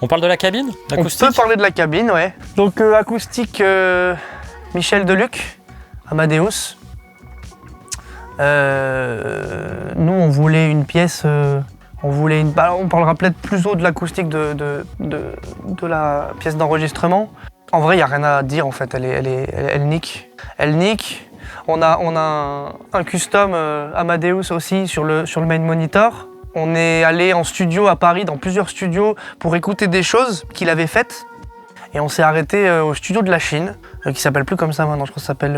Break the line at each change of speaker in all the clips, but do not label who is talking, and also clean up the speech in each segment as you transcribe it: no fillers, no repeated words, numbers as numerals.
On parle de la cabine, l'acoustique?
On peut parler de la cabine, ouais. Donc acoustique Michel Deluc, Amadeus. Nous, on voulait une pièce, on parlera peut-être plus haut de l'acoustique de la pièce d'enregistrement. En vrai, il n'y a rien à dire en fait, elle nique. Elle nique. On a un custom Amadeus aussi sur le main monitor. On est allé en studio à Paris, dans plusieurs studios, pour écouter des choses qu'il avait faites. Et on s'est arrêté au studio de la Chine, qui s'appelle plus comme ça maintenant, je crois que ça s'appelle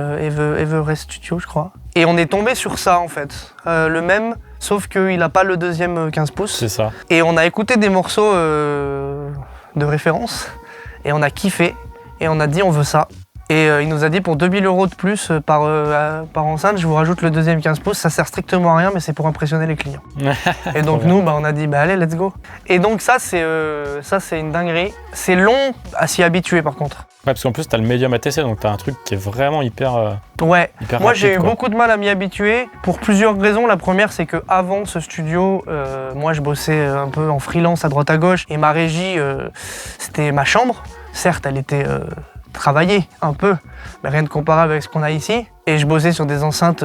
Everest Studio, je crois. Et on est tombé sur ça en fait, le même, sauf qu'il n'a pas le deuxième 15 pouces.
C'est ça.
Et on a écouté des morceaux de référence, et on a kiffé, et on a dit on veut ça. Et il nous a dit pour 2000 € de plus par enceinte, je vous rajoute le deuxième 15 pouces, ça sert strictement à rien, mais c'est pour impressionner les clients. Et donc nous, on a dit allez, let's go. Et donc ça c'est une dinguerie. C'est long à s'y habituer par contre.
Ouais, parce qu'en plus t'as le médium ATC, donc t'as un truc qui est vraiment hyper
Ouais,
hyper
moi
rapide,
j'ai eu
quoi.
beaucoup de mal à m'y habituer pour plusieurs raisons. La première c'est que avant ce studio, moi je bossais un peu en freelance à droite à gauche et ma régie c'était ma chambre. Certes elle était travaillée un peu, mais rien de comparable avec ce qu'on a ici. Et je bossais sur des enceintes,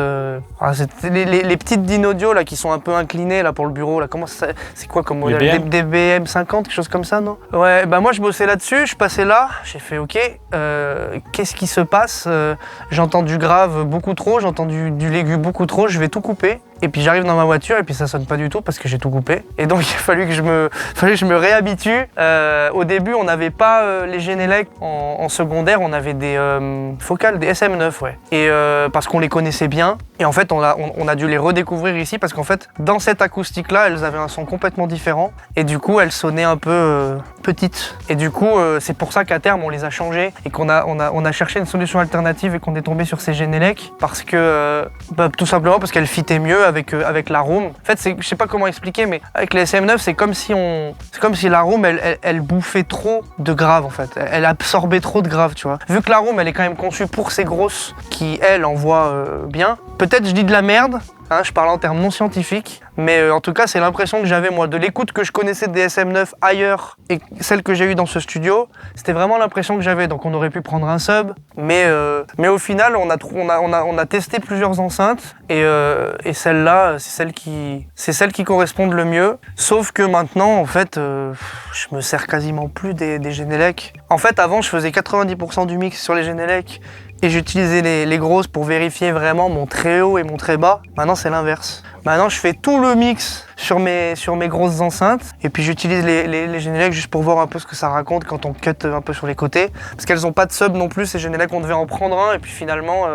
c'était les petites Dynaudio là qui sont un peu inclinées là pour le bureau là. Comment ça, c'est quoi comme modèle? Des BM50, quelque chose comme ça, non? Ouais, moi je bossais là-dessus, je passais là, j'ai fait ok, qu'est-ce qui se passe? J'entends du grave beaucoup trop, j'entends du l'aigu beaucoup trop, je vais tout couper. Et puis j'arrive dans ma voiture et puis ça sonne pas du tout parce que j'ai tout coupé. Et donc il a fallu que je me réhabitue. Au début on n'avait pas les Genelec en secondaire, on avait des focales, des SM9 ouais. Et parce qu'on les connaissait bien. Et en fait on a dû les redécouvrir ici parce qu'en fait dans cette acoustique là elles avaient un son complètement différent. Et du coup elles sonnaient un peu petites. Et du coup c'est pour ça qu'à terme on les a changées et qu'on a cherché une solution alternative et qu'on est tombé sur ces Genelec parce que tout simplement parce qu'elles fitaient mieux avec la room. En fait, je sais pas comment expliquer, mais avec les SM9, c'est comme si la room, elle bouffait trop de grave en fait. Elle absorbait trop de grave, tu vois. Vu que la room, elle est quand même conçue pour ces grosses qui, elles, envoient bien. Peut-être je dis de la merde, hein, je parle en termes non scientifiques, mais en tout cas, c'est l'impression que j'avais moi de l'écoute que je connaissais des SM9 ailleurs et celle que j'ai eue dans ce studio. C'était vraiment l'impression que j'avais. Donc on aurait pu prendre un sub, mais au final, on a testé plusieurs enceintes et celle-là, c'est celle qui correspondent le mieux. Sauf que maintenant, en fait, je me sers quasiment plus des Genelec. En fait, avant, je faisais 90% du mix sur les Genelec et j'utilisais les grosses pour vérifier vraiment mon très haut et mon très bas. Maintenant, c'est l'inverse. Maintenant, je fais tout le mix sur mes grosses enceintes et puis j'utilise les Genelec juste pour voir un peu ce que ça raconte quand on cut un peu sur les côtés. Parce qu'elles n'ont pas de sub non plus, ces Genelec, on devait en prendre un et puis finalement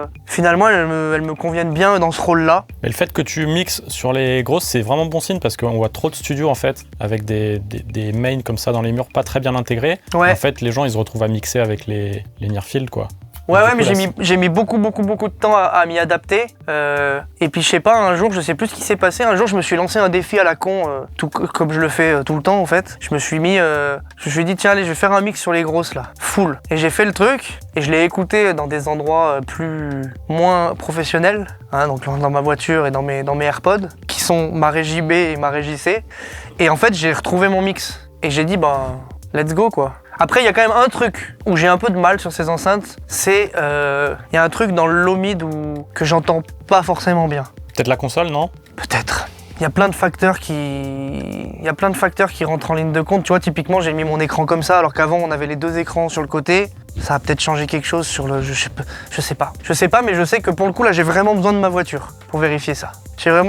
elles me conviennent bien dans ce rôle-là.
Mais le fait que tu mixes sur les grosses, c'est vraiment bon signe parce qu'on voit trop de studios en fait avec des mains comme ça dans les murs pas très bien intégrés.
Ouais.
En fait, les gens ils se retrouvent à mixer avec les near-field quoi.
Ouais, mais j'ai mis beaucoup de temps à m'y adapter. Et puis je sais pas, un jour, je sais plus ce qui s'est passé. Un jour, je me suis lancé un défi à la con, tout comme je le fais tout le temps en fait. Je me suis dit tiens allez, je vais faire un mix sur les grosses là, full. Et j'ai fait le truc et je l'ai écouté dans des endroits moins professionnels, hein, donc dans ma voiture et dans mes AirPods, qui sont ma régie B et ma régie C. Et en fait, j'ai retrouvé mon mix et j'ai dit let's go quoi. Après, il y a quand même un truc où j'ai un peu de mal sur ces enceintes, c'est il y a un truc dans le low mid que j'entends pas forcément bien.
Peut-être la console, non?
Peut-être. Il y a plein de facteurs qui rentrent en ligne de compte. Tu vois, typiquement, j'ai mis mon écran comme ça, alors qu'avant, on avait les deux écrans sur le côté. Ça a peut-être changé quelque chose sur le... Je sais pas. Je sais pas, mais je sais que pour le coup, là, j'ai vraiment besoin de ma voiture pour vérifier ça.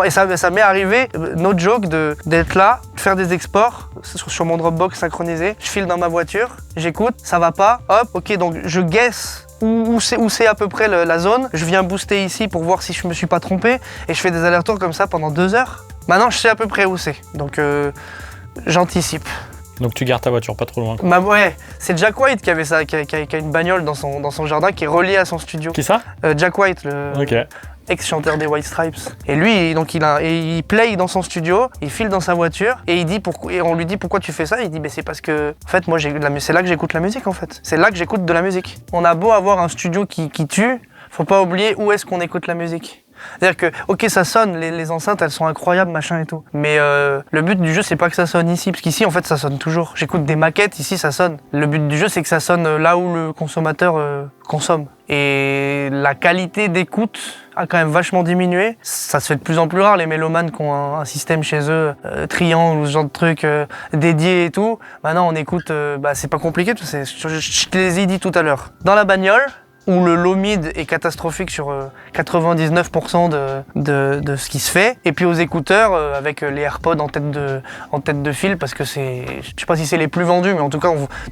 Et ça m'est arrivé, no joke, d'être là, de faire des exports sur mon Dropbox synchronisé. Je file dans ma voiture, j'écoute, ça va pas, hop, ok, donc je guesse où c'est à peu près la zone. Je viens booster ici pour voir si je me suis pas trompé et je fais des allers-retours comme ça pendant 2 heures. Maintenant, je sais à peu près où c'est, donc j'anticipe.
Donc tu gardes ta voiture pas trop loin.
Ouais, c'est Jack White qui avait ça, qui a une bagnole dans son jardin qui est reliée à son studio.
Qui ça?
Jack White,
Ok.
ex-chanteur des White Stripes. Et lui, donc il play dans son studio, il file dans sa voiture et on lui dit pourquoi tu fais ça. Il dit c'est parce que en fait moi c'est là que j'écoute la musique en fait. C'est là que j'écoute de la musique. On a beau avoir un studio qui tue, faut pas oublier où est-ce qu'on écoute la musique. C'est-à-dire que, ok, ça sonne, les enceintes, elles sont incroyables, machin et tout. Mais le but du jeu, c'est pas que ça sonne ici, parce qu'ici, en fait, ça sonne toujours. J'écoute des maquettes, ici, ça sonne. Le but du jeu, c'est que ça sonne là où le consommateur consomme. Et la qualité d'écoute a quand même vachement diminué. Ça se fait de plus en plus rare, les mélomanes qui ont un système chez eux, triangle ou ce genre de truc dédié et tout. Maintenant, on écoute, c'est pas compliqué, je te les ai dit tout à l'heure. Dans la bagnole, où le low mid est catastrophique sur 99% de ce qui se fait. Et puis aux écouteurs, avec les AirPods en tête de file, parce que je sais pas si c'est les plus vendus, mais en tout cas,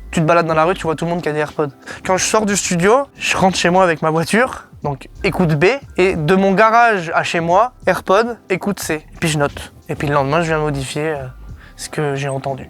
tu te balades dans la rue, tu vois tout le monde qui a des AirPods. Quand je sors du studio, je rentre chez moi avec ma voiture, donc écoute B, et de mon garage à chez moi, AirPod, écoute C. Et puis je note. Et puis le lendemain, je viens modifier ce que j'ai entendu.